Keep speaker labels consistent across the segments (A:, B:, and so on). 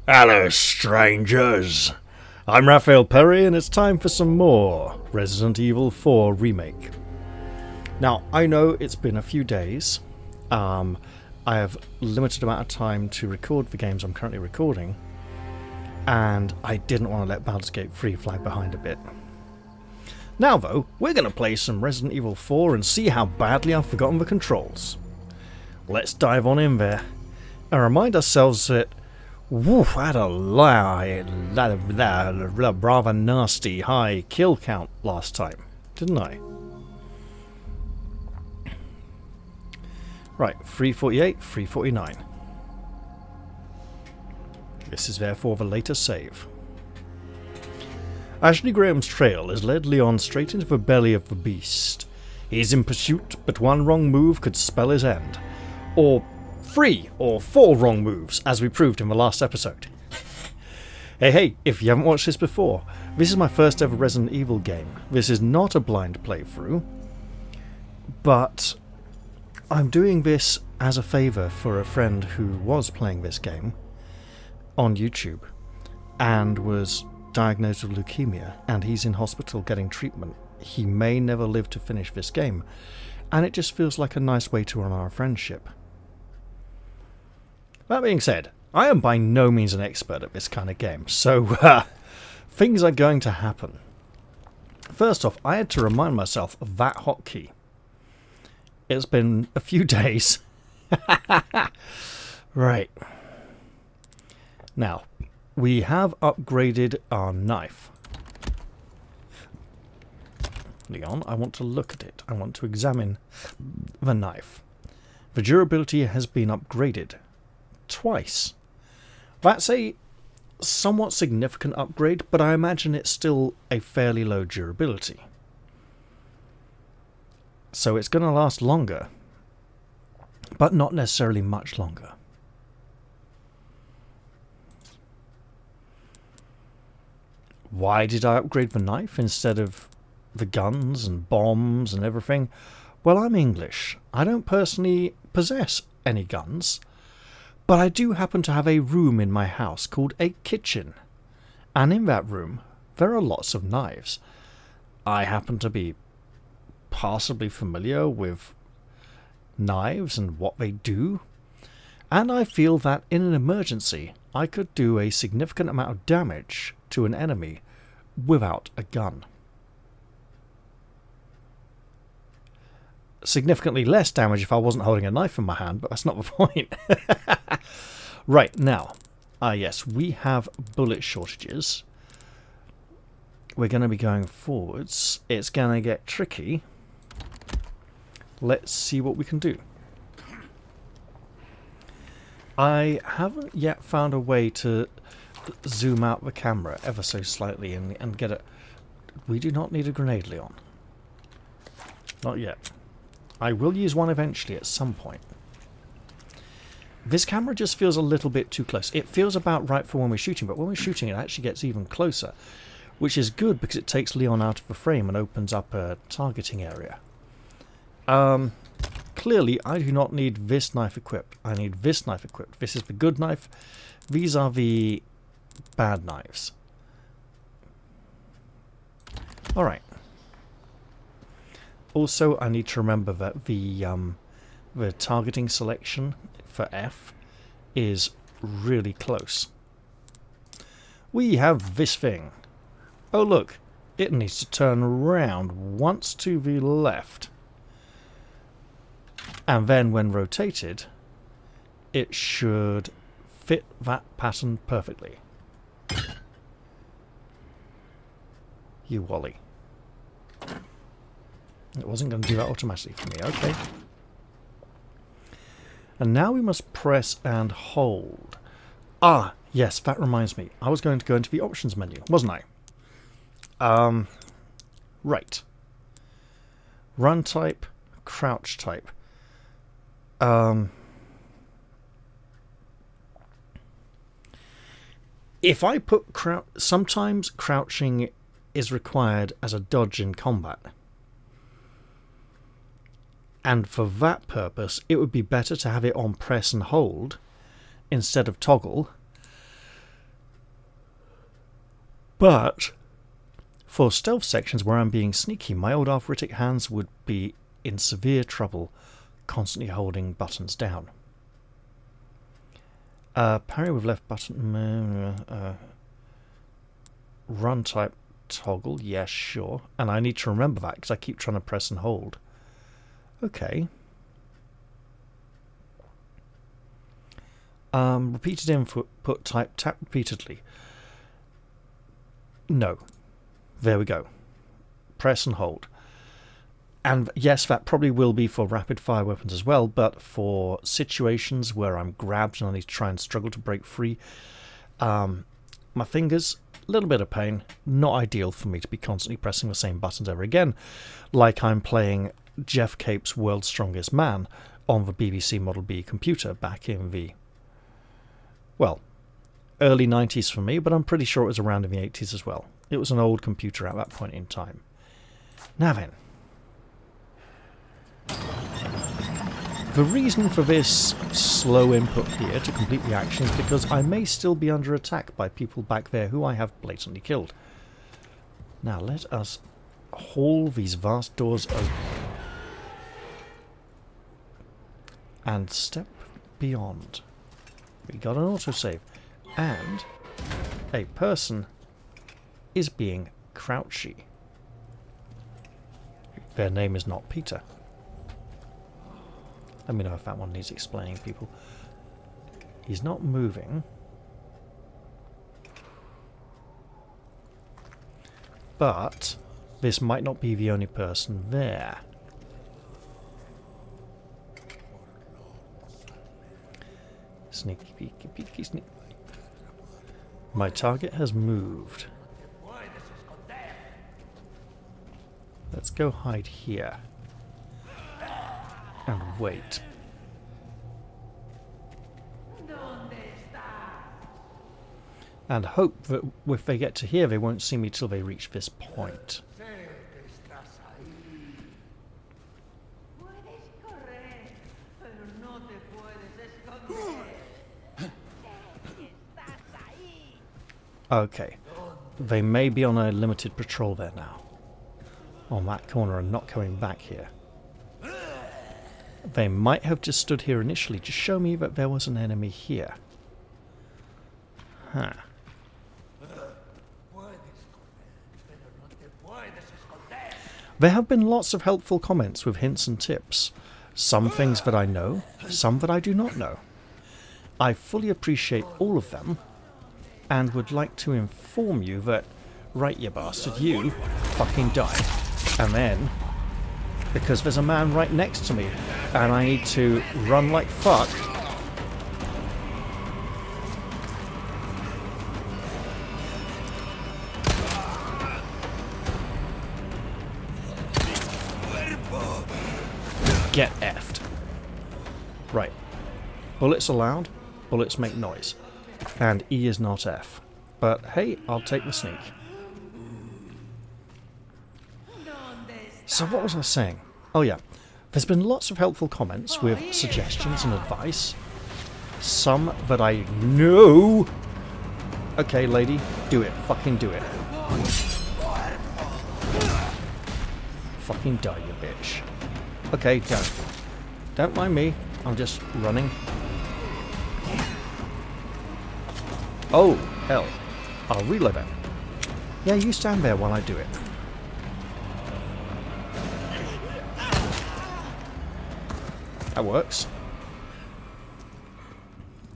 A: Hello, strangers. I'm Raphael Perry, and it's time for some more Resident Evil 4 Remake. Now, I know it's been a few days. I have limited amount of time to record the games I'm currently recording, and I didn't want to let Baldur's Gate 3 flag behind a bit. Now, though, we're going to play some Resident Evil 4 and see how badly I've forgotten the controls. Let's dive on in there and remind ourselves that woof, I had a rather nasty high kill count last time, didn't I? Right, 348, 349. This is therefore the later save. Ashley Graham's trail has led Leon straight into the belly of the beast. He's in pursuit, but one wrong move could spell his end. Or 3 or 4 wrong moves, as we proved in the last episode. Hey, if you haven't watched this before, this is my first ever Resident Evil game. This is not a blind playthrough, but I'm doing this as a favour for a friend who was playing this game on YouTube and was diagnosed with leukemia, and he's in hospital getting treatment. He may never live to finish this game, and it just feels like a nice way to honour our friendship. That being said, I am by no means an expert at this kind of game, so things are going to happen. First off, I had to remind myself of that hotkey. It's been a few days. Right. Now, we have upgraded our knife. Leon, I want to look at it. I want to examine the knife. The durability has been upgraded twice. That's a somewhat significant upgrade, but I imagine it's still a fairly low durability. So it's going to last longer, but not necessarily much longer. Why did I upgrade the knife instead of the guns and bombs and everything? Well, I'm English. I don't personally possess any guns. But I do happen to have a room in my house called a kitchen, and in that room there are lots of knives. I happen to be passably familiar with knives and what they do, and I feel that in an emergency I could do a significant amount of damage to an enemy without a gun. Significantly less damage if I wasn't holding a knife in my hand, but that's not the point. Right, now, yes, we have bullet shortages. We're going to be going forwards. It's going to get tricky. Let's see what we can do. I haven't yet found a way to zoom out the camera ever so slightly and get it. We do not need a grenade, Leon. Not yet. I will use one eventually at some point. This camera just feels a little bit too close. It feels about right for when we're shooting, but when we're shooting it actually gets even closer, which is good because it takes Leon out of the frame and opens up a targeting area. Clearly, I do not need this knife equipped. I need this knife equipped. This is the good knife. These are the bad knives. Alright. Also, I need to remember that the targeting selection for F is really close. We have this thing. Oh look, it needs to turn around once to the left. And then when rotated, it should fit that pattern perfectly. You Wally. It wasn't going to do that automatically for me, okay. And now we must press and hold. Ah, yes, that reminds me. I was going to go into the options menu, wasn't I? Right. Run type, crouch type. If I put sometimes crouching is required as a dodge in combat. And for that purpose, it would be better to have it on press and hold instead of toggle. But for stealth sections where I'm being sneaky, my old arthritic hands would be in severe trouble constantly holding buttons down. Parry with left button. Run type toggle. Yes, sure. And I need to remember that because I keep trying to press and hold. Okay. Repeated input type. Tap repeatedly. No. There we go. Press and hold. And yes, that probably will be for rapid fire weapons as well, but for situations where I'm grabbed and I need to try and struggle to break free, my fingers, a little bit of pain, not ideal for me to be constantly pressing the same buttons ever again, like I'm playing Jeff Cape's World's Strongest Man on the BBC Model B computer back in the, well, early 90s for me, but I'm pretty sure it was around in the 80s as well. It was an old computer at that point in time. Now then. The reason for this slow input here to complete the action is because I may still be under attack by people back there who I have blatantly killed. Now let us haul these vast doors open and step beyond. We got an autosave and a person is being crouchy. Their name is not Peter. Let me know if that one needs explaining, people. He's not moving. But this might not be the only person there. Sneaky peeky peeky sneak. My target has moved. Let's go hide here. And wait. And hope that if they get to here, they won't see me till they reach this point. Okay. They may be on a limited patrol there now. On that corner and not coming back here. They might have just stood here initially to show me that there was an enemy here. Huh. There have been lots of helpful comments with hints and tips. Some things that I know, some that I do not know. I fully appreciate all of them, and would like to inform you that, right you bastard, you fucking die. And then, because there's a man right next to me, and I need to run like fuck. Get effed. Right. Bullets allowed, bullets make noise. And E is not F. But hey, I'll take the sneak. So what was I saying? Oh yeah, there's been lots of helpful comments with suggestions and advice. Some that I know. Okay, lady, do it. Fucking do it. Fucking die, you bitch. Okay, don't mind me. I'm just running. Oh, hell. I'll reload it. Yeah, you stand there while I do it. That works.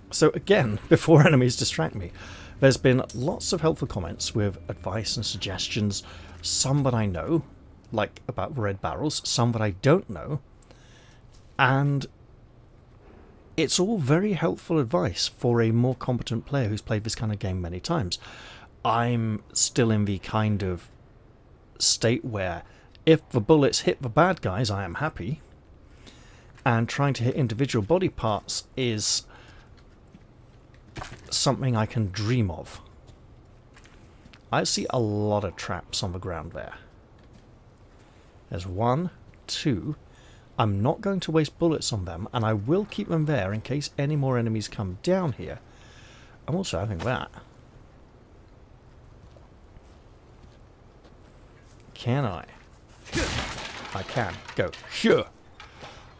A: So again, before enemies distract me, there's been lots of helpful comments with advice and suggestions, some that I know, like about red barrels, some that I don't know, and it's all very helpful advice for a more competent player who's played this kind of game many times. I'm still in the kind of state where if the bullets hit the bad guys, I am happy. And trying to hit individual body parts is something I can dream of. I see a lot of traps on the ground there. There's 1, 2. I'm not going to waste bullets on them, and I will keep them there in case any more enemies come down here. I'm also having that. Can I? I can. Go. Sure.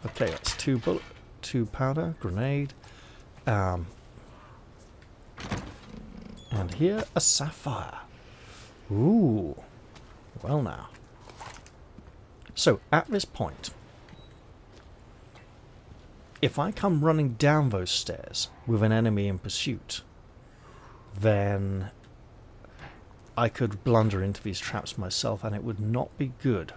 A: Okay, that's 2 bullet, 2 powder, grenade. And here, a sapphire. Ooh. Well now. So, at this point, if I come running down those stairs with an enemy in pursuit, then I could blunder into these traps myself and it would not be good.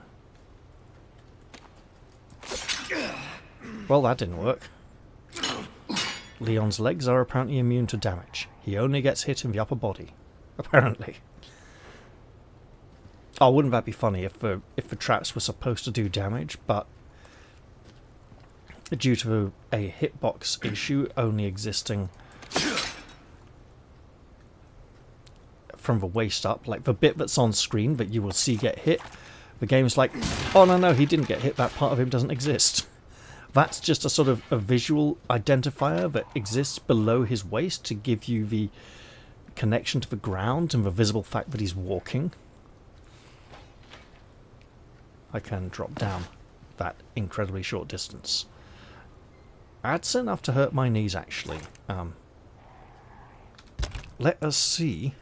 A: Well, that didn't work. Leon's legs are apparently immune to damage. He only gets hit in the upper body. Apparently. Oh, wouldn't that be funny if the traps were supposed to do damage, but due to a hitbox issue only existing from the waist up, like the bit that's on screen that you will see get hit, the game's like, oh no, he didn't get hit, that part of him doesn't exist. That's just a sort of a visual identifier that exists below his waist to give you the connection to the ground and the visible fact that he's walking. I can drop down that incredibly short distance. That's enough to hurt my knees, actually. Let us see.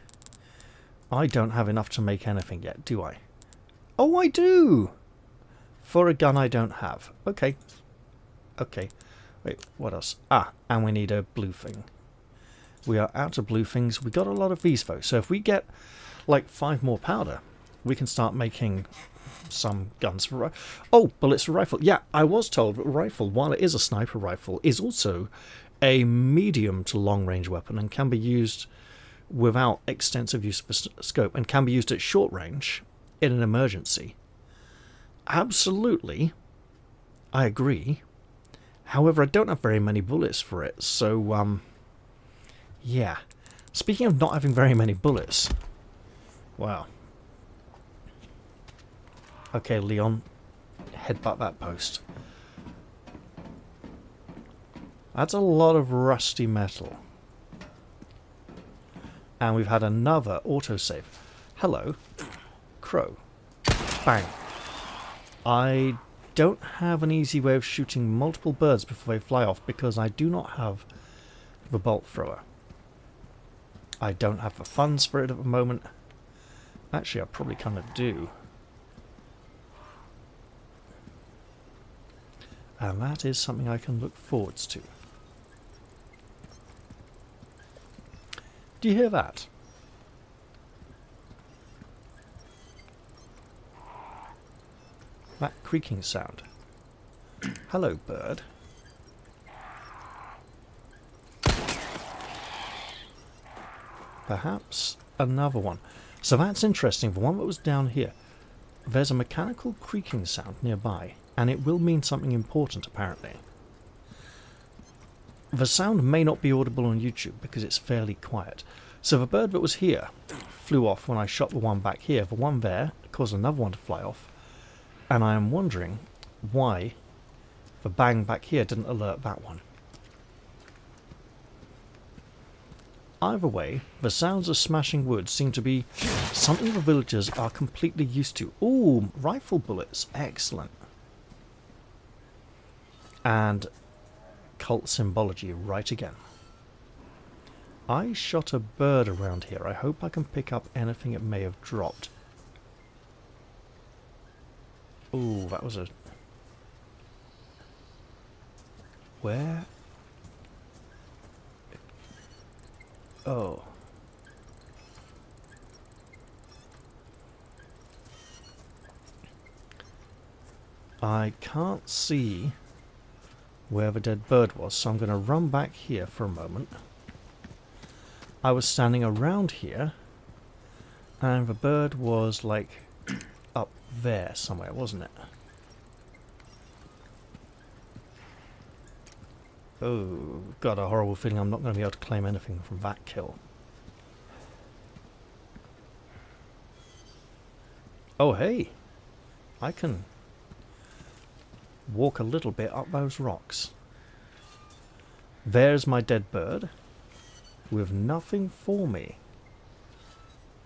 A: I don't have enough to make anything yet, do I? Oh, I do! For a gun I don't have. Okay. Okay. Wait, what else? Ah, and we need a blue thing. We are out of blue things. We got a lot of these, though. So if we get, like, 5 more powder, we can start making some guns for... Oh, bullets for rifle. Yeah, I was told that rifle, while it is a sniper rifle, is also a medium to long-range weapon and can be used without extensive use of a scope and can be used at short range in an emergency. Absolutely. I agree. However, I don't have very many bullets for it, so, yeah. Speaking of not having very many bullets... Wow. Okay, Leon, headbutt that post. That's a lot of rusty metal. And we've had another autosave. Hello. Crow. Bang. I don't have an easy way of shooting multiple birds before they fly off because I do not have the bolt thrower. I don't have the funds for it at the moment. Actually, I probably kind of do. And that is something I can look forwards to. Do you hear that? That creaking sound. Hello, bird. Perhaps another one. So that's interesting. The one that was down here. There's a mechanical creaking sound nearby. And it will mean something important, apparently. The sound may not be audible on YouTube because it's fairly quiet. So the bird that was here flew off when I shot the one back here. The one there caused another one to fly off. And I am wondering why the bang back here didn't alert that one. Either way, the sounds of smashing wood seem to be something the villagers are completely used to. Ooh, rifle bullets. Excellent. And cult symbology right again. I shot a bird around here. I hope I can pick up anything it may have dropped. Ooh, that was a... Where? Oh. I can't see where the dead bird was, so I'm going to run back here for a moment. I was standing around here, and the bird was, like, up there somewhere, wasn't it? Oh, got a horrible feeling I'm not going to be able to claim anything from that kill. Oh, hey! I can walk a little bit up those rocks. There's my dead bird, with nothing for me,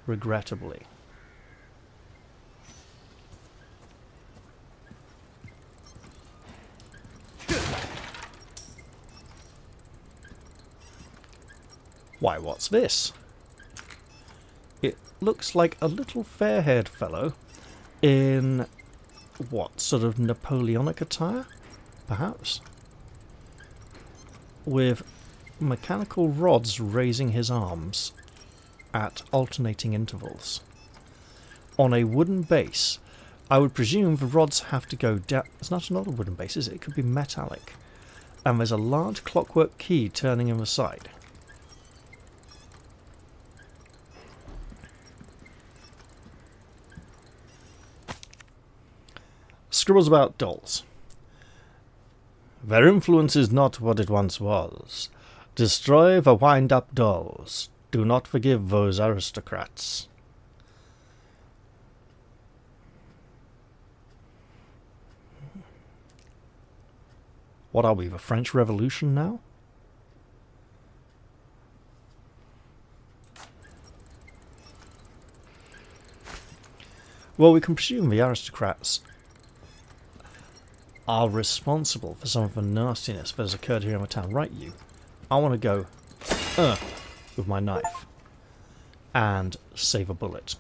A: regrettably. Why, what's this? It looks like a little fair-haired fellow in, what, sort of Napoleonic attire, perhaps? With mechanical rods raising his arms at alternating intervals. On a wooden base. I would presume the rods have to go down. It's not another wooden base, is it? It could be metallic. And there's a large clockwork key turning in the side. Scribbles about dolls. Their influence is not what it once was. Destroy the wind-up dolls. Do not forgive those aristocrats. What are we, the French Revolution now? Well, we can presume the aristocrats are responsible for some of the nastiness that has occurred here in the town. Right, you. I want to go with my knife and save a bullet.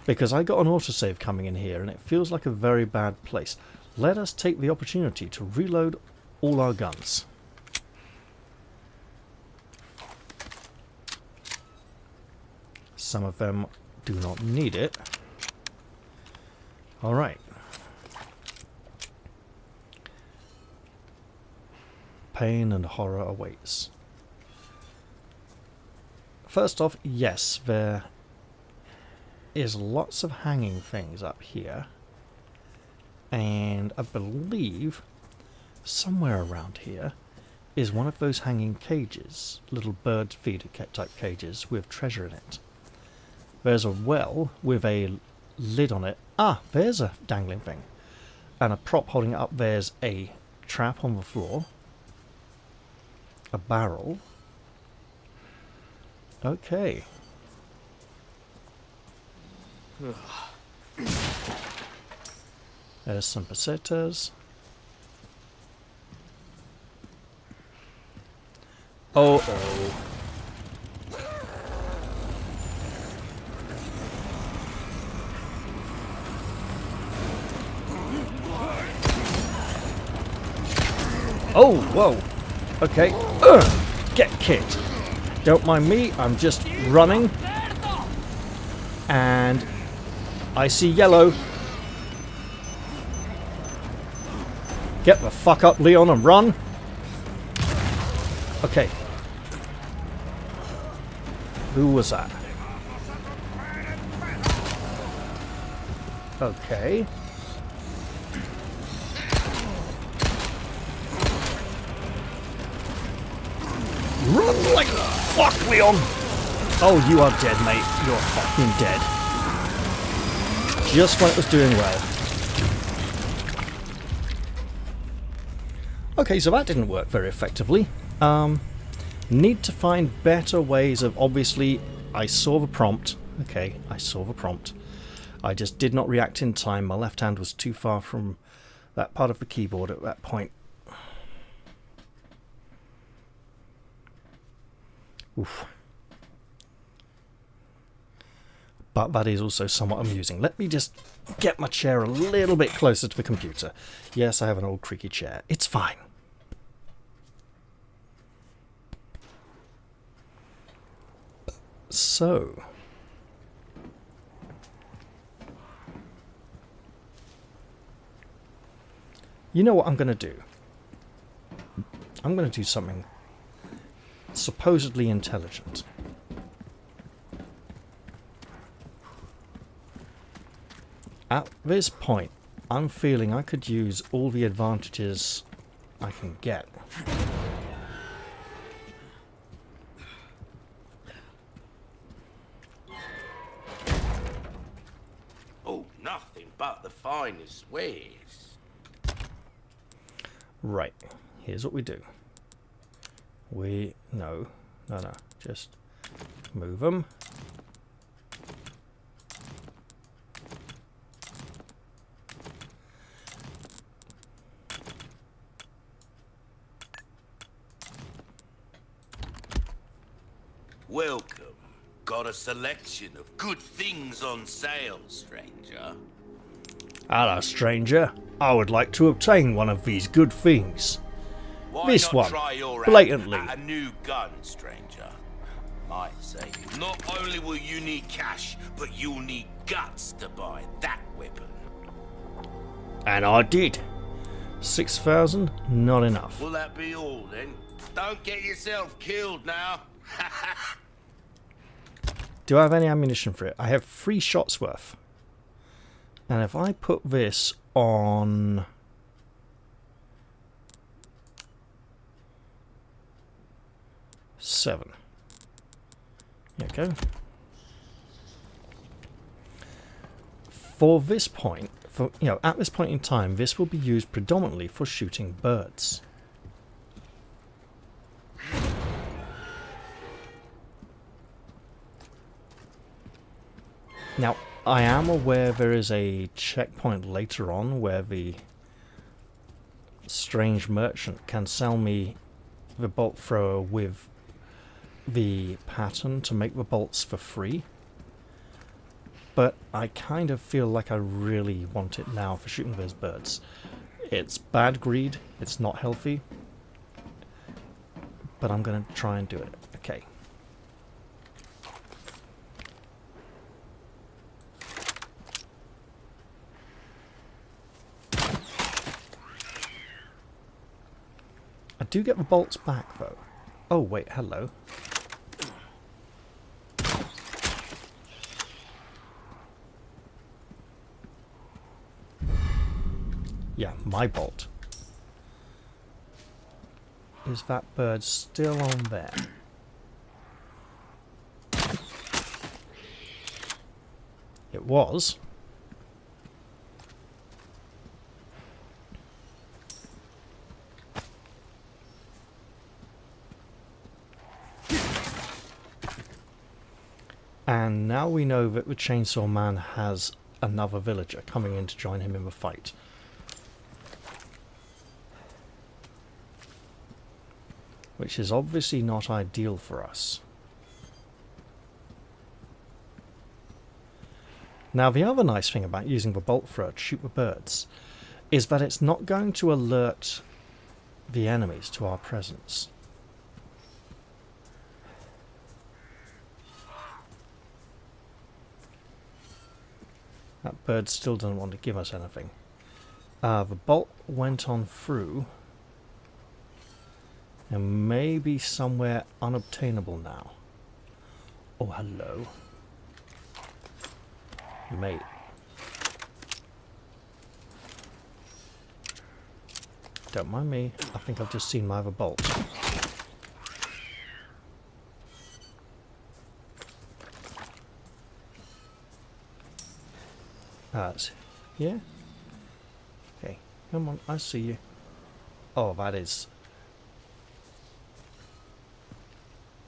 A: Because I got an autosave coming in here and it feels like a very bad place. Let us take the opportunity to reload all our guns. Some of them do not need it. Alright. Pain and horror awaits. First off, yes, there is lots of hanging things up here. And I believe somewhere around here is one of those hanging cages, little bird feeder type cages with treasure in it. There's a well with a lid on it. Ah, there's a dangling thing. And a prop holding it up. There's a trap on the floor. A barrel. Okay. There's some pesetas. Oh, oh. Oh, whoa. Okay. Get kicked. Don't mind me, I'm just running. And I see yellow. Get the fuck up, Leon, and run. Okay. Who was that? Okay. Run like fuck, Leon! Oh, you are dead, mate. You're fucking dead. Just when it was doing well. Okay, so that didn't work very effectively. Need to find better ways of... Obviously, I saw the prompt. Okay, I saw the prompt. I just did not react in time. My left hand was too far from that part of the keyboard at that point. Oof. But that is also somewhat amusing. Let me just get my chair a little bit closer to the computer. Yes, I have an old creaky chair. It's fine. So... you know what I'm going to do? I'm going to do something supposedly intelligent. At this point, I'm feeling I could use all the advantages I can get.
B: Oh, nothing but the finest ways.
A: Right, here's what we do. No, just move them.
B: Welcome. Got a selection of good things on sale, stranger.
A: Hello, stranger. I would like to obtain one of these good things.
B: Why
A: This
B: not
A: one,
B: try your
A: blatantly.
B: hand at a new gun, stranger? Might say, not only will you need cash, but you'll need guts to buy that weapon.
A: And I did. 6,000, not enough.
B: Will that be all then? Don't get yourself killed now.
A: Do I have any ammunition for it? I have 3 shots worth. And if I put this on... seven. There you go. For this point, at this point in time, this will be used predominantly for shooting birds. Now, I am aware there is a checkpoint later on where the strange merchant can sell me the bolt thrower with the pattern to make the bolts for free. But I kind of feel like I really want it now for shooting those birds. It's bad greed, it's not healthy, but I'm going to try and do it. Okay. I do get the bolts back though. Oh wait, hello. Yeah, my bolt. Is that bird still on there? It was. And now we know that the Chainsaw Man has another villager coming in to join him in the fight. Which is obviously not ideal for us. Now the other nice thing about using the bolt thrower to shoot the birds is that it's not going to alert the enemies to our presence. That bird still doesn't want to give us anything. The bolt went on through and maybe somewhere unobtainable now. Oh, hello. Mate. Don't mind me. I think I've just seen my other bolt. That's here. Okay, come on, I see you. Oh, that is...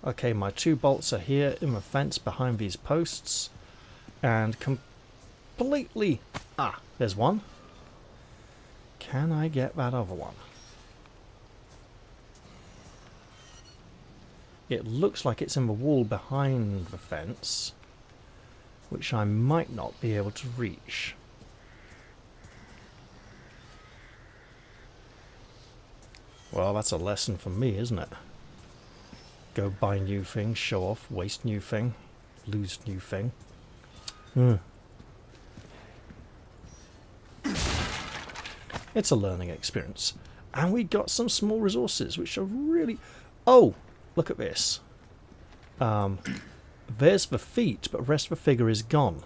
A: Okay, my 2 bolts are here in the fence behind these posts. And completely... Ah, there's one. Can I get that other one? It looks like it's in the wall behind the fence, which I might not be able to reach. Well, that's a lesson for me, isn't it? Go buy new things, show off, waste new thing, lose new thing. It's a learning experience. And we got some small resources, which are really... Oh, look at this. There's the feet, but the rest of the figure is gone.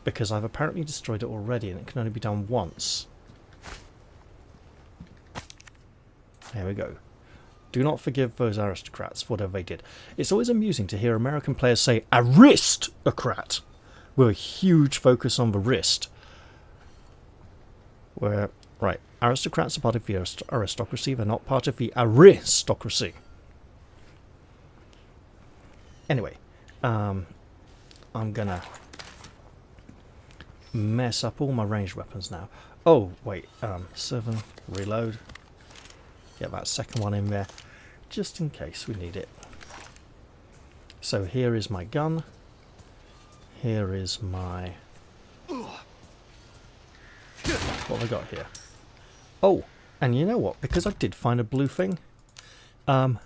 A: Because I've apparently destroyed it already, and it can only be done once. There we go. Do not forgive those aristocrats for whatever they did. It's always amusing to hear American players say aristocrat with a huge focus on the wrist. Where, right, aristocrats are part of the aristocracy, they're not part of the aristocracy. Anyway, I'm gonna mess up all my ranged weapons now. Oh, wait, 7, reload. Get that second one in there, just in case we need it. So here is my gun. Here is my... What have I got here? Oh, and you know what? Because I did find a blue thing. There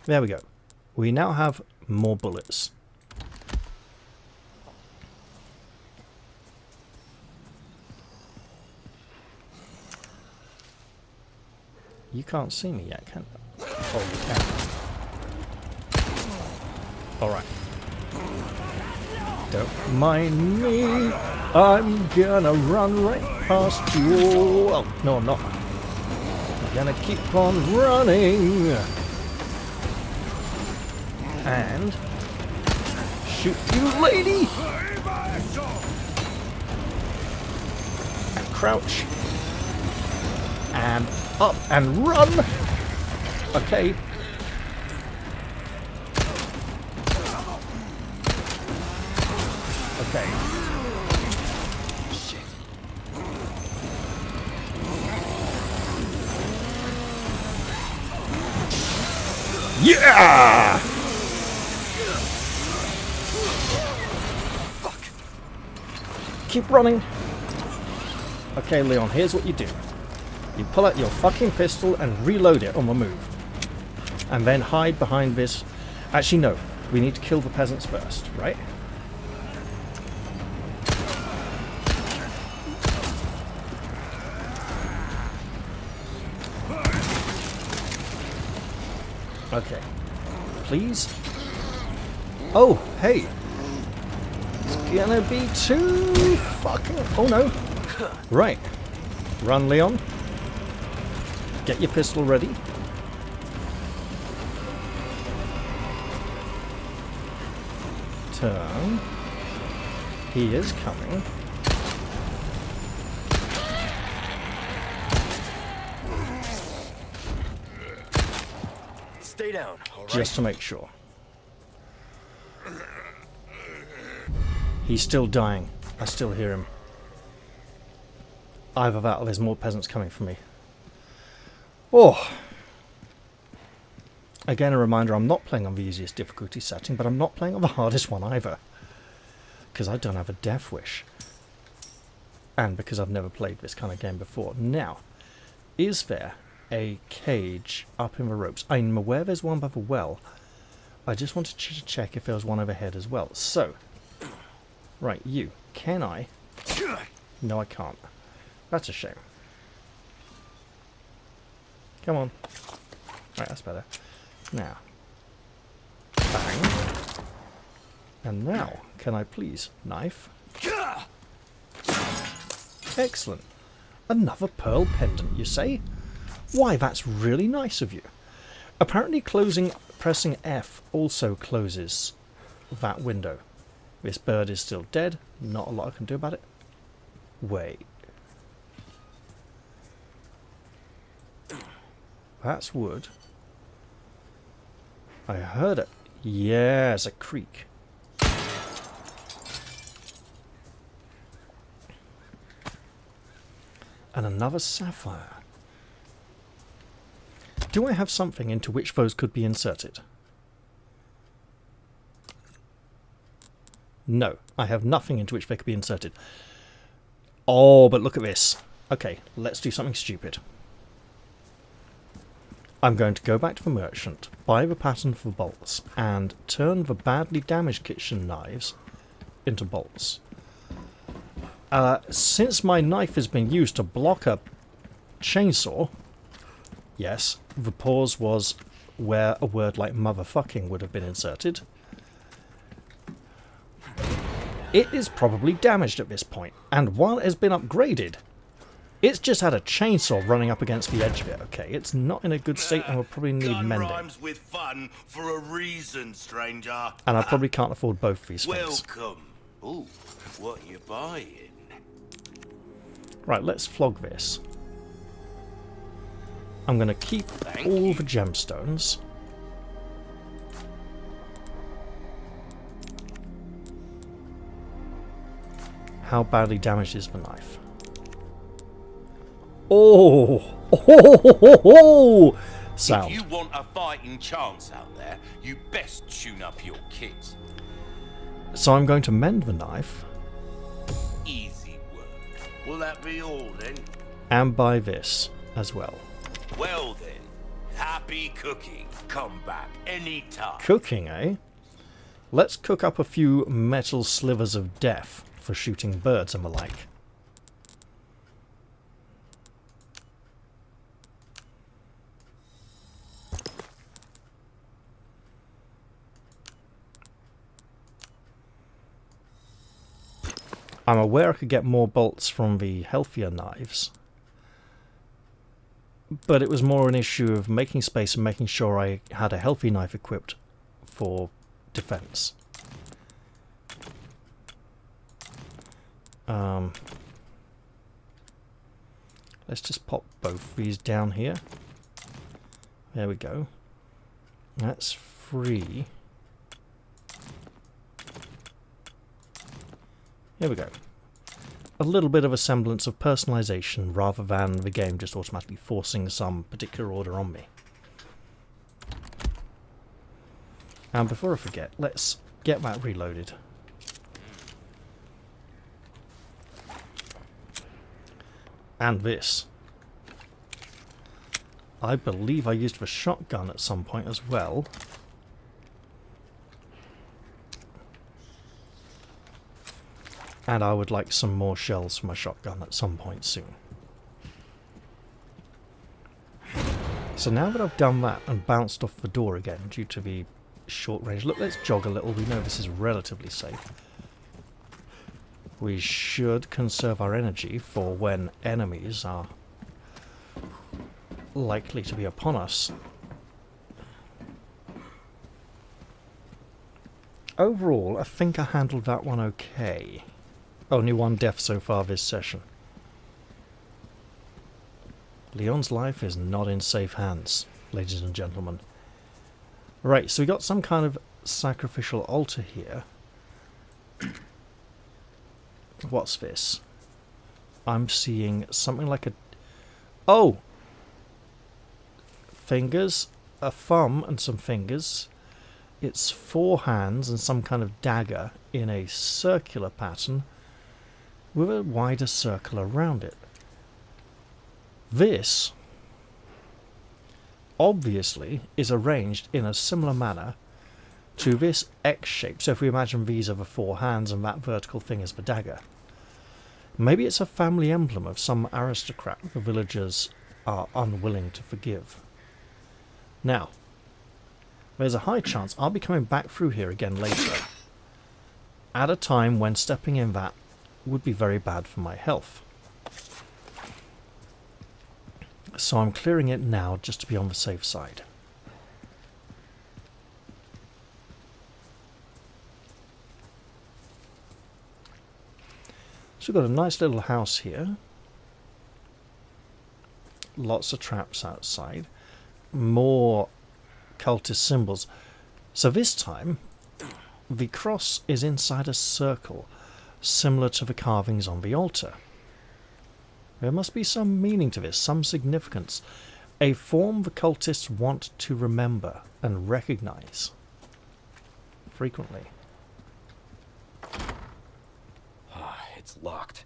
A: we go. We now have more bullets. You can't see me yet, can you? Oh, you can. Alright. Don't mind me. I'm gonna run right past you. Oh, no, I'm not. I'm gonna keep on running. And shoot you, lady! And crouch. And up and run! Okay. Okay. Shit. Yeah! Fuck. Keep running. Okay, Leon, here's what you do. You pull out your fucking pistol and reload it on the move. And then hide behind this... Actually, no. We need to kill the peasants first, right? Okay. Please? Oh, hey! It's gonna be too fucking... Oh, no. Right. Run, Leon. Get your pistol ready. Turn. He is coming.
B: Stay down, all right?
A: Just to make sure. He's still dying. I still hear him. Either that or there's more peasants coming for me. Oh! Again, a reminder, I'm not playing on the easiest difficulty setting, but I'm not playing on the hardest one either. Because I don't have a death wish. And because I've never played this kind of game before. Now, is there a cage up in the ropes? I'm aware there's one by the well. I just wanted to check if there was one overhead as well. So, right, you. Can I? No, I can't. That's a shame. Come on. Right, that's better. Now. Bang. And now, can I please knife? Excellent. Another pearl pendant, you say? Why, that's really nice of you. Apparently pressing F also closes that window. This bird is still dead. Not a lot I can do about it. Wait. That's wood. I heard it. Yes, a creak. And another sapphire. Do I have something into which those could be inserted? No, I have nothing into which they could be inserted. Oh, but look at this. Okay, let's do something stupid. I'm going to go back to the merchant, buy the pattern for bolts, and turn the badly damaged kitchen knives into bolts. Since my knife has been used to block a chainsaw, yes, the pause was where a word like motherfucking would have been inserted. It is probably damaged at this point, and while it has been upgraded, it's just had a chainsaw running up against the edge of it, okay? It's not in a good state and will probably need mending.
B: Rhymes with fun for a reason, stranger.
A: And I probably can't afford both these things.
B: Welcome. Ooh, what you buying?
A: Right, let's flog this. I'm going to keep all the gemstones. How badly damaged is the knife? Oh! Oh! Sound.
B: If you want a fighting chance out there, you best tune up your kit.
A: So I'm going to mend the knife.
B: Easy work. Will that be all then?
A: And buy this as well.
B: Well then, happy cooking. Come back anytime.
A: Cooking, eh? Let's cook up a few metal slivers of death for shooting birds and the like. I'm aware I could get more bolts from the healthier knives, but it was more an issue of making space and making sure I had a healthy knife equipped for defense. Let's just pop both these down here. There we go. That's free. Here we go. A little bit of a semblance of personalization rather than the game just automatically forcing some particular order on me. And before I forget, let's get that reloaded. And this. I believe I used the shotgun at some point as well. And I would like some more shells for my shotgun at some point soon. So now that I've done that and bounced off the door again due to the short range... Look, let's jog a little. We know this is relatively safe. We should conserve our energy for when enemies are likely to be upon us. Overall, I think I handled that one okay. Only one death so far this session. Leon's life is not in safe hands, ladies and gentlemen. Right, so we got some kind of sacrificial altar here. What's this? I'm seeing something like a... Oh! Fingers, a thumb and some fingers. It's 4 hands and some kind of dagger in a circular pattern with a wider circle around it. This obviously is arranged in a similar manner to this X shape. So if we imagine these are the 4 hands and that vertical thing is the dagger. Maybe it's a family emblem of some aristocrat the villagers are unwilling to forgive. Now, there's a high chance I'll be coming back through here again later, at a time when stepping in that would be very bad for my health. So I'm clearing it now just to be on the safe side. So we've got a nice little house here. Lots of traps outside. More cultist symbols. So this time, the cross is inside a circle, similar to the carvings on the altar. There must be some meaning to this, some significance. A form the cultists want to remember and recognize frequently.
C: It's locked.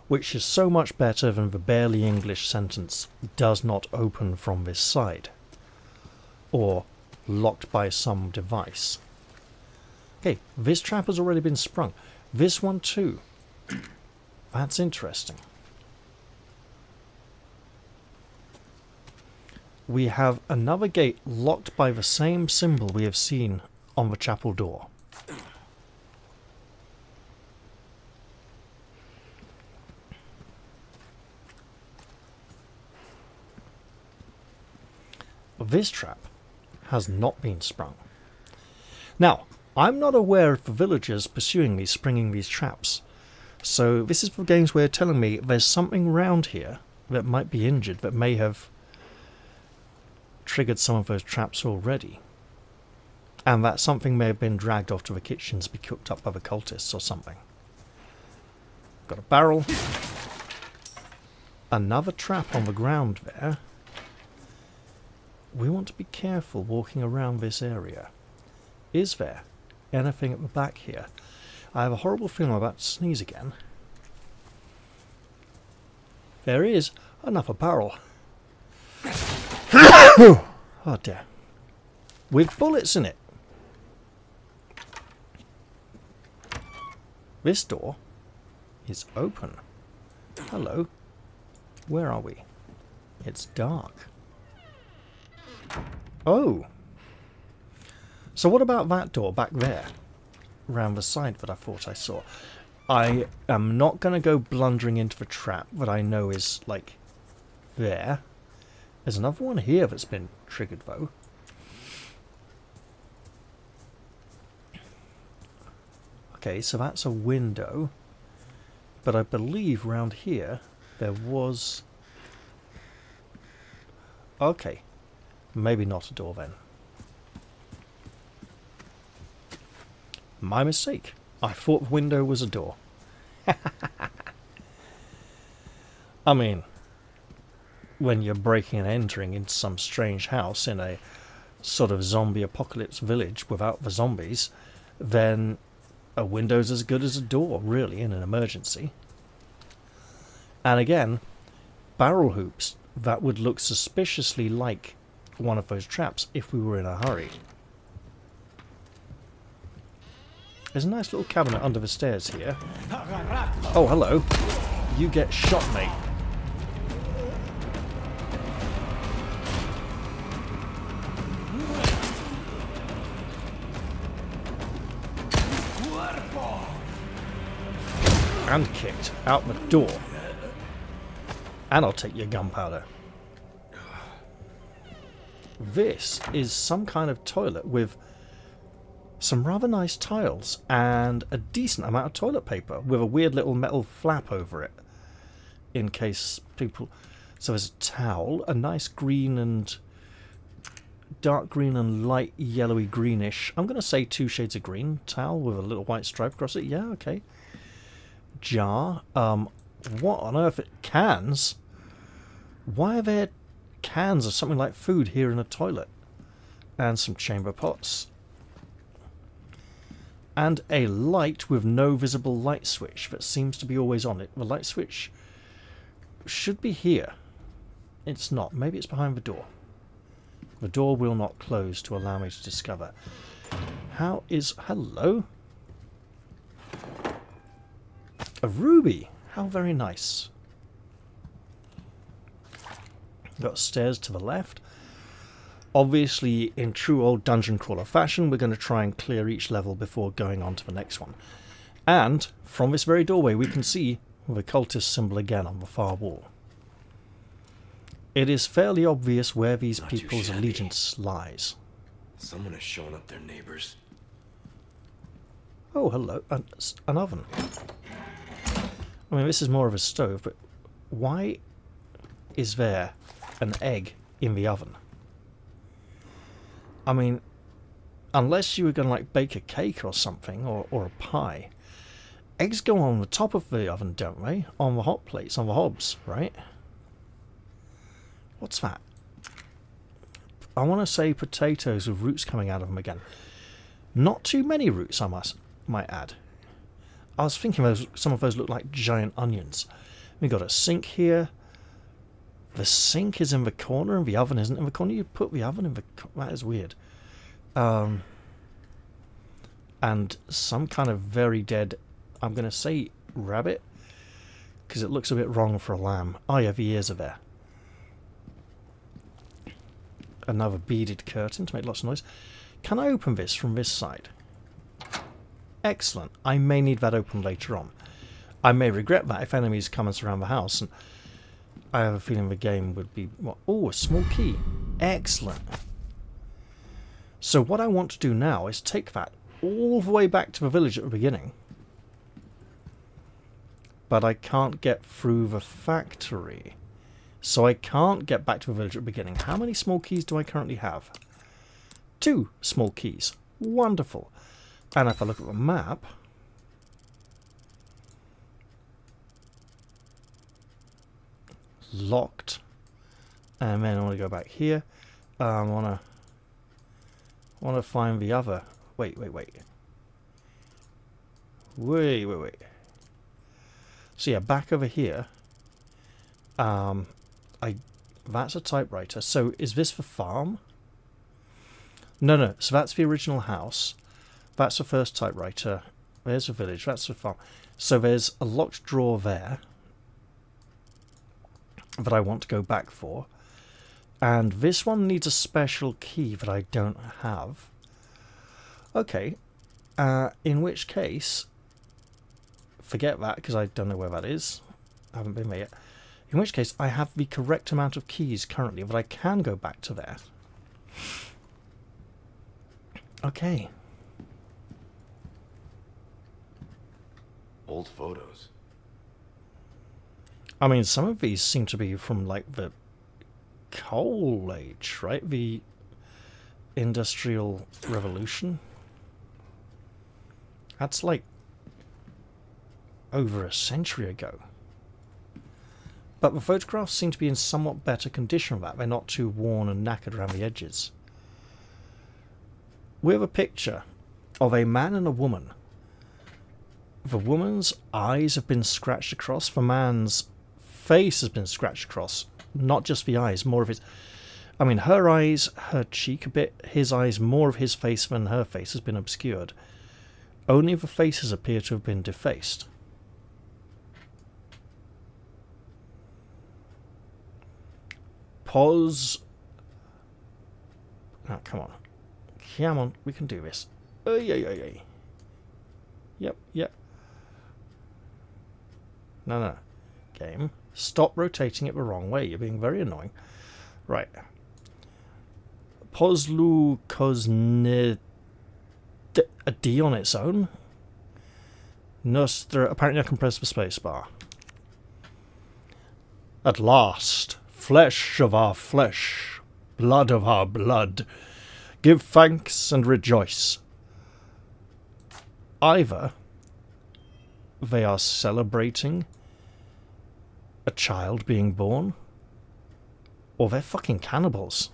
A: Which is so much better than the barely English sentence, does not open from this side. Or locked by some device. Okay, this trap has already been sprung. This one too. That's interesting. We have another gate locked by the same symbol we have seen on the chapel door. This trap has not been sprung. Now, I'm not aware of the villagers pursuing me, springing these traps. So this is the game's way of telling me there's something round here that might be injured, that may have triggered some of those traps already. And that something may have been dragged off to the kitchens to be cooked up by the cultists or something. Got a barrel. Another trap on the ground there. We want to be careful walking around this area. Is there anything at the back here? I have a horrible feeling I'm about to sneeze again. There is another barrel. Oh dear. With bullets in it. This door is open. Hello. Where are we? It's dark. Oh. So what about that door back there? Round the side that I thought I saw. I am not going to go blundering into the trap that I know is, like, there. There's another one here that's been triggered, though. Okay, so that's a window. But I believe round here there was... Okay. Maybe not a door then. My mistake. I thought the window was a door. I mean, when you're breaking and entering into some strange house in a sort of zombie apocalypse village without the zombies, then a window's as good as a door, really, in an emergency. And again, barrel hoops that would look suspiciously like one of those traps if we were in a hurry. There's a nice little cabinet under the stairs here. Oh, hello. You get shot, mate. And kicked out the door. And I'll take your gunpowder. This is some kind of toilet with some rather nice tiles and a decent amount of toilet paper with a weird little metal flap over it in case people... So there's a towel, a nice green and dark green and light yellowy greenish, I'm going to say 2 shades of green towel with a little white stripe across it. Yeah, okay. Jar. What on earth? Cans? Why are there cans of something like food here in a toilet? And some chamber pots. And a light with no visible light switch that seems to be always on it. The light switch should be here. It's not. Maybe it's behind the door. The door will not close to allow me to discover. How is... Hello? A ruby. How very nice. Got stairs to the left. Obviously, in true old dungeon crawler fashion, we're going to try and clear each level before going on to the next one. And from this very doorway, we can see the cultist symbol again on the far wall. It is fairly obvious where these people's allegiance lies.
C: Someone has shown up their neighbors.
A: Oh, hello. An oven. I mean, this is more of a stove, but why is there an egg in the oven? I mean, unless you were going to, like, bake a cake or something, or a pie. Eggs go on the top of the oven, don't they? On the hot plates, on the hobs, right? What's that? I want to say potatoes with roots coming out of them again. Not too many roots, I might add. I was thinking some of those look like giant onions. We got a sink here. The sink is in the corner and the oven isn't in the corner. You put the oven in the... That is weird. And some kind of very dead... I'm going to say rabbit. Because it looks a bit wrong for a lamb. Oh yeah, the ears are there. Another beaded curtain to make lots of noise. Can I open this from this side? Excellent. I may need that open later on. I may regret that if enemies come and surround the house. And I have a feeling the game would be... What? Oh, a small key. Excellent. So what I want to do now is take that all the way back to the village at the beginning. But I can't get through the factory. So I can't get back to the village at the beginning. How many small keys do I currently have? 2 small keys. Wonderful. And if I look at the map... locked. And then I want to go back here. I want to find the other. Wait. So yeah, back over here. That's a typewriter. So is this the farm? No. So that's the original house. That's the first typewriter. There's the village. That's the farm. So there's a locked drawer there that I want to go back for. And this one needs a special key that I don't have. Okay. In which case, forget that because I don't know where that is. I haven't been there yet. In which case, I have the correct amount of keys currently that I can go back to there. Okay.
C: Old photos.
A: I mean, some of these seem to be from, like, the coal age, right? The Industrial Revolution. That's, like, over a century ago. But the photographs seem to be in somewhat better condition than that. They're not too worn and knackered around the edges. We have a picture of a man and a woman. The woman's eyes have been scratched across. The man's face has been scratched across. Not just the eyes, more of his... I mean, her eyes, her cheek a bit. His eyes, more of his face than her face has been obscured. Only the faces appear to have been defaced. Pause. Oh, come on. Come on, we can do this. Yep. No. Game. Stop rotating it the wrong way. You're being very annoying. Right. Pozlu Kozne... A D on its own? Nostra... Apparently I can press the spacebar. At last, flesh of our flesh, blood of our blood, give thanks and rejoice. Either they are celebrating a child being born, or they're fucking cannibals.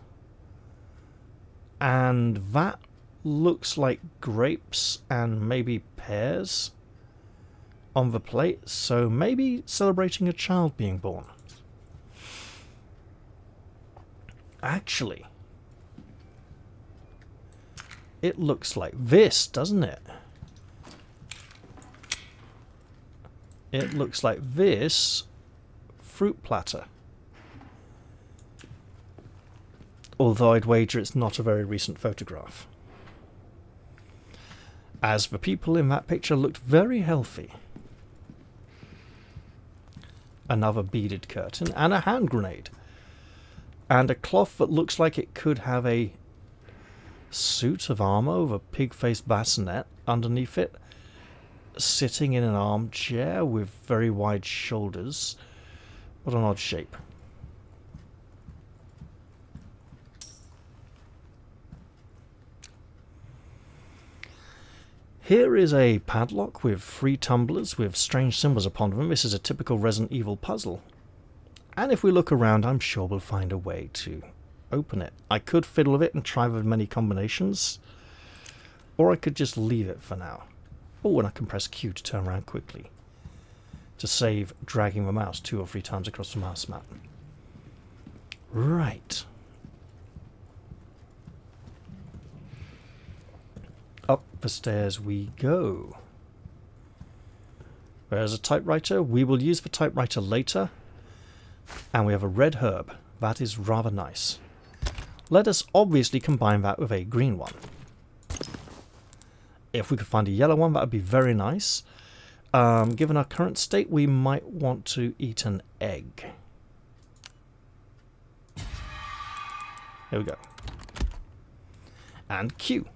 A: And that looks like grapes and maybe pears on the plate, so maybe celebrating a child being born. Actually, it looks like this, doesn't it? It looks like this fruit platter. Although I'd wager it's not a very recent photograph. As the people in that picture looked very healthy. Another beaded curtain and a hand grenade. And a cloth that looks like it could have a suit of armour with a pig-faced bassinet underneath it. Sitting in an armchair with very wide shoulders. What an odd shape. Here is a padlock with 3 tumblers with strange symbols upon them. This is a typical Resident Evil puzzle. And if we look around, I'm sure we'll find a way to open it. I could fiddle with it and try with many combinations. Or I could just leave it for now. Oh, and I can press Q to turn around quickly. To save dragging the mouse 2 or 3 times across the mouse mat. Right. Up the stairs we go. There's a typewriter. We will use the typewriter later. And we have a red herb. That is rather nice. Let us obviously combine that with a green one. If we could find a yellow one, that would be very nice. Given our current state, we might want to eat an egg. There we go. And Q.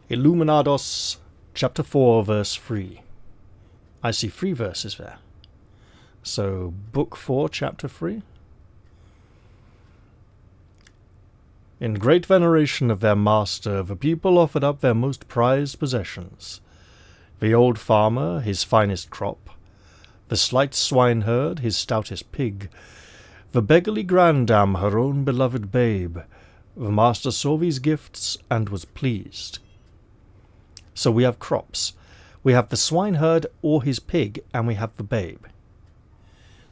A: Illuminados, chapter 4, verse 3. I see 3 verses there. So, book 4, chapter 3. In great veneration of their master, the people offered up their most prized possessions. The old farmer, his finest crop, the slight swineherd, his stoutest pig, the beggarly grandam, her own beloved babe. The master saw these gifts and was pleased. So we have crops. We have the swineherd or his pig, and we have the babe.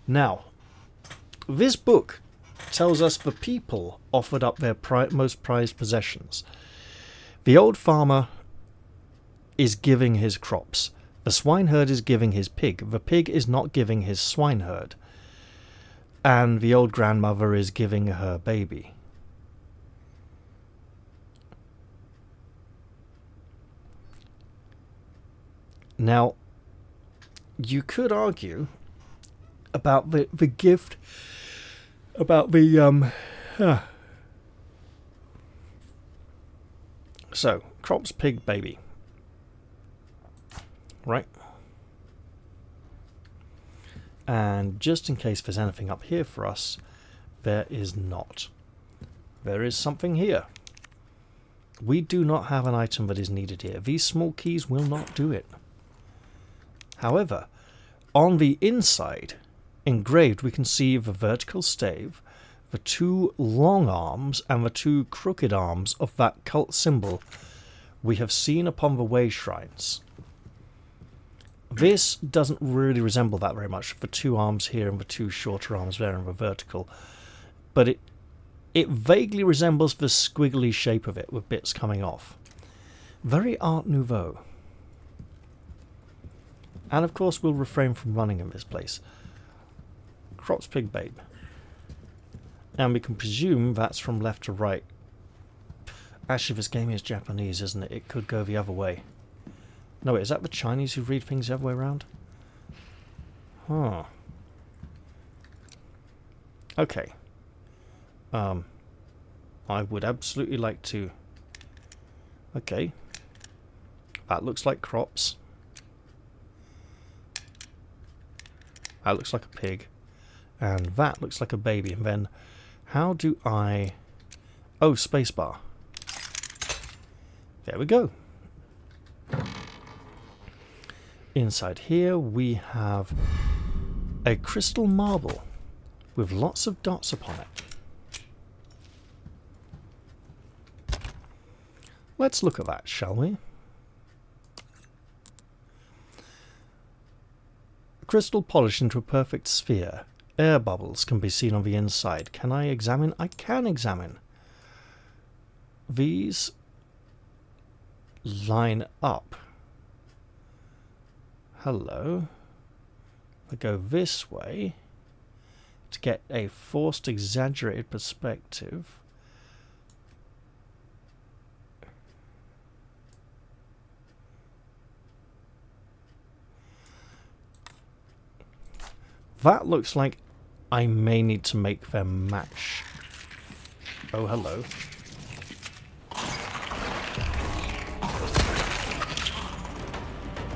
A: Now, this book tells us the people offered up their most prized possessions. The old farmer is giving his crops. The swineherd is giving his pig. The pig is not giving his swineherd. And the old grandmother is giving her baby. Now, you could argue about the gift, about the so crops, pig, baby, right? And just in case there's anything up here for us, there is not. There is something here. We do not have an item that is needed here. These small keys will not do it. However, on the inside, engraved, we can see the vertical stave, the two long arms, and the two crooked arms of that cult symbol we have seen upon the way shrines. This doesn't really resemble that very much, the two arms here and the two shorter arms there in the vertical, but it vaguely resembles the squiggly shape of it with bits coming off. Very Art Nouveau. And of course we'll refrain from running in this place. Crops, pig, babe. And we can presume that's from left to right. Actually, this game is Japanese, isn't it? It could go the other way. No, wait, is that the Chinese who read things the other way around? Huh. Okay. I would absolutely like to... Okay. That looks like crops. That looks like a pig. And that looks like a baby. And then, how do I... Oh, spacebar. There we go. Inside here we have a crystal marble with lots of dots upon it. Let's look at that, shall we? Crystal polished into a perfect sphere. Air bubbles can be seen on the inside. Can I examine? I can examine. These line up. Hello. I go this way to get a forced, exaggerated perspective. That looks like I may need to make them match. Oh, hello.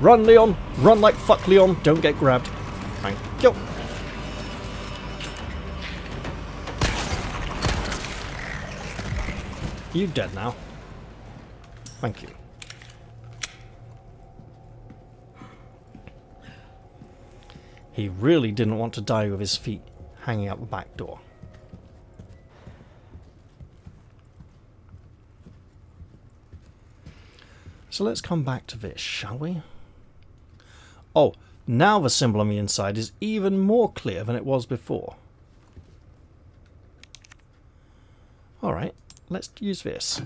A: Run, Leon! Run like fuck, Leon! Don't get grabbed. Thank you. You dead now. Thank you. He really didn't want to die with his feet hanging out the back door. So let's come back to this, shall we? Oh, now the symbol on the inside is even more clear than it was before. Alright, let's use this.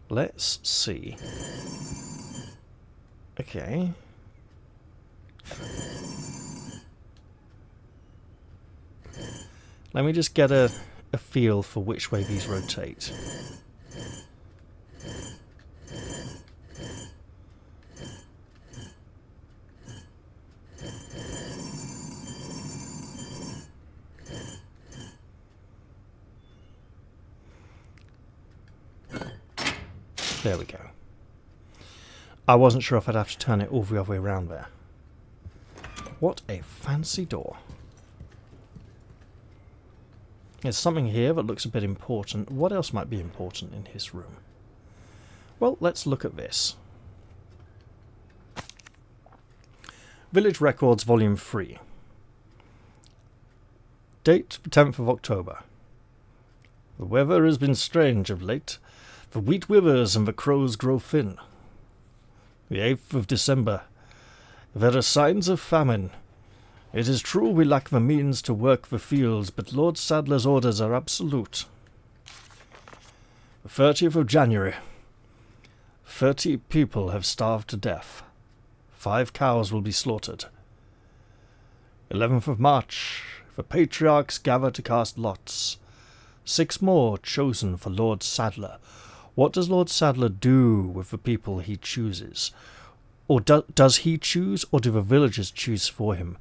A: Let's see. Okay. Let me just get a feel for which way these rotate. There we go. I wasn't sure if I'd have to turn it all the other way around there. What a fancy door. There's something here that looks a bit important. What else might be important in his room? Well, let's look at this. Village Records Volume 3. Date, 10th of October. The weather has been strange of late. The wheat withers and the crows grow thin. The 8th of December. There are signs of famine. It is true we lack the means to work the fields, but Lord Sadler's orders are absolute. The 30th of January. 30 people have starved to death. 5 cows will be slaughtered. 11th of March. The patriarchs gather to cast lots. 6 more chosen for Lord Sadler. What does Lord Sadler do with the people he chooses? Or does he choose, or do the villagers choose for him?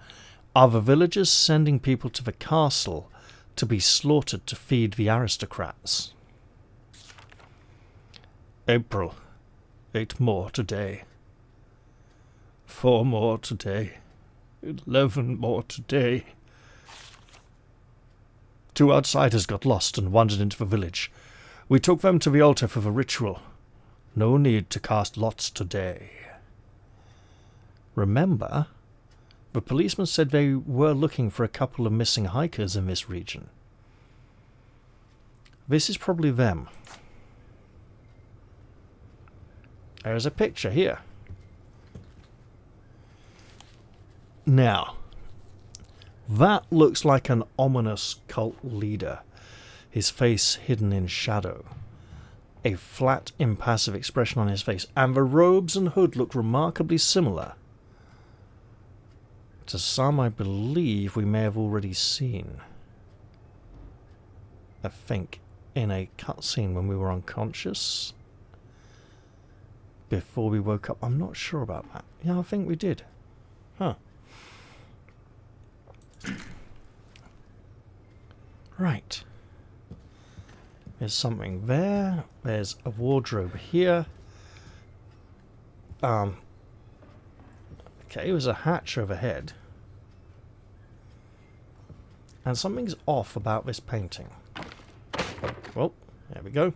A: Are the villagers sending people to the castle to be slaughtered to feed the aristocrats? April. 8 more today. 4 more today. 11 more today. 2 outsiders got lost and wandered into the village. We took them to the altar for the ritual. No need to cast lots today. Remember, the policeman said they were looking for a couple of missing hikers in this region. This is probably them. There's a picture here. Now, that looks like an ominous cult leader, his face hidden in shadow. A flat, impassive expression on his face, and the robes and hood look remarkably similar to some I believe we may have already seen. I think in a cutscene when we were unconscious. Before we woke up. I'm not sure about that. Yeah, I think we did. Huh. Right. There's something there. There's a wardrobe here. Okay, there's a hatch overhead. And something's off about this painting. Well, there we go.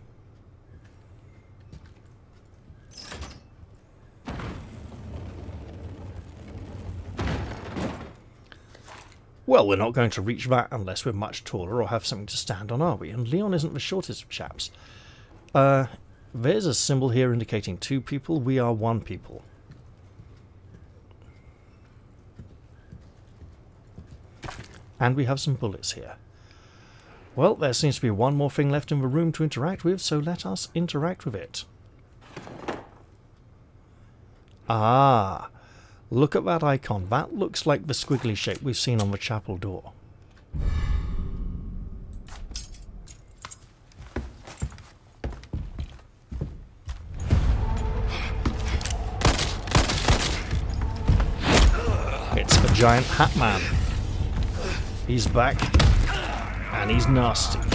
A: Well, we're not going to reach that unless we're much taller or have something to stand on, are we? And Leon isn't the shortest of chaps. There's a symbol here indicating 2 people. We are 1 people. And we have some bullets here. Well, there seems to be one more thing left in the room to interact with, so let us interact with it. Ah, look at that icon. That looks like the squiggly shape we've seen on the chapel door. It's the giant hat man. He's back, and he's nasty.
C: The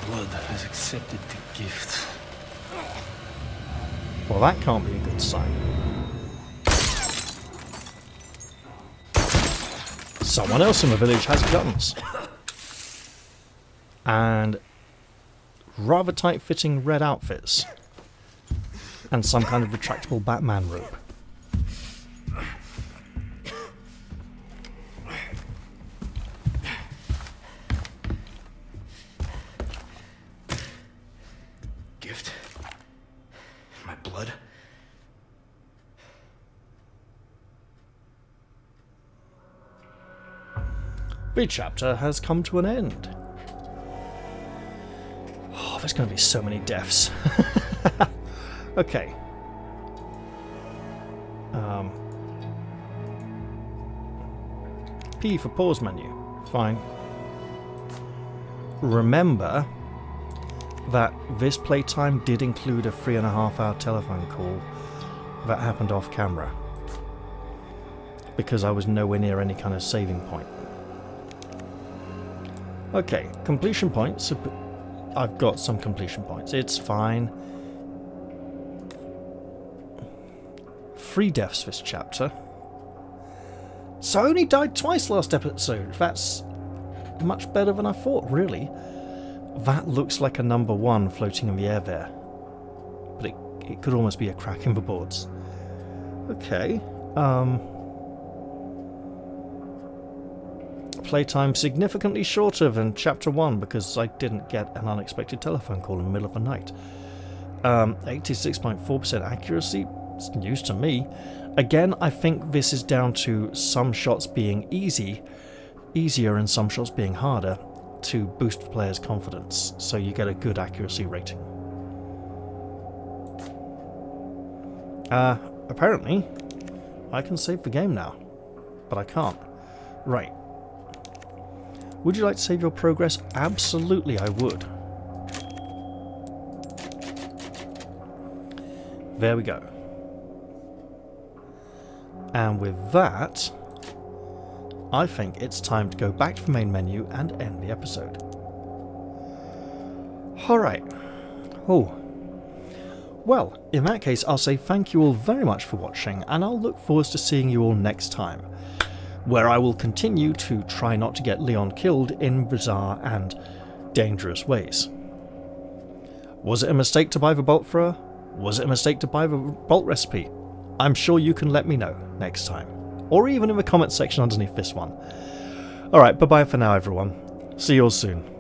C: blood has accepted the gift.
A: Well, that can't be a good sign. Someone else in the village has guns. And rather tight-fitting red outfits. And some kind of retractable Batman robe.
C: Gift? My blood?
A: The chapter has come to an end. Oh, there's going to be so many deaths. Okay. P for pause menu. Fine. Remember that this playtime did include a 3.5-hour telephone call that happened off camera. Because I was nowhere near any kind of saving point. Okay, completion points. I've got some completion points. It's fine. 3 deaths this chapter. So I only died twice last episode. That's much better than I thought, really. That looks like a number 1 floating in the air there. But it could almost be a crack in the boards. Okay. Playtime significantly shorter than Chapter 1 because I didn't get an unexpected telephone call in the middle of the night. 86.4% accuracy. It's news to me. Again, I think this is down to some shots being easier and some shots being harder to boost the player's confidence, so you get a good accuracy rating. Apparently, I can save the game now, but I can't. Right. Would you like to save your progress? Absolutely, I would. There we go. And with that, I think it's time to go back to the main menu and end the episode. Alright. Oh. Well, in that case, I'll say thank you all very much for watching, and I'll look forward to seeing you all next time, where I will continue to try not to get Leon killed in bizarre and dangerous ways. Was it a mistake to buy the bolt thrower? Was it a mistake to buy the bolt recipe? I'm sure you can let me know next time, or even in the comments section underneath this one. Alright, bye bye for now everyone. See you all soon.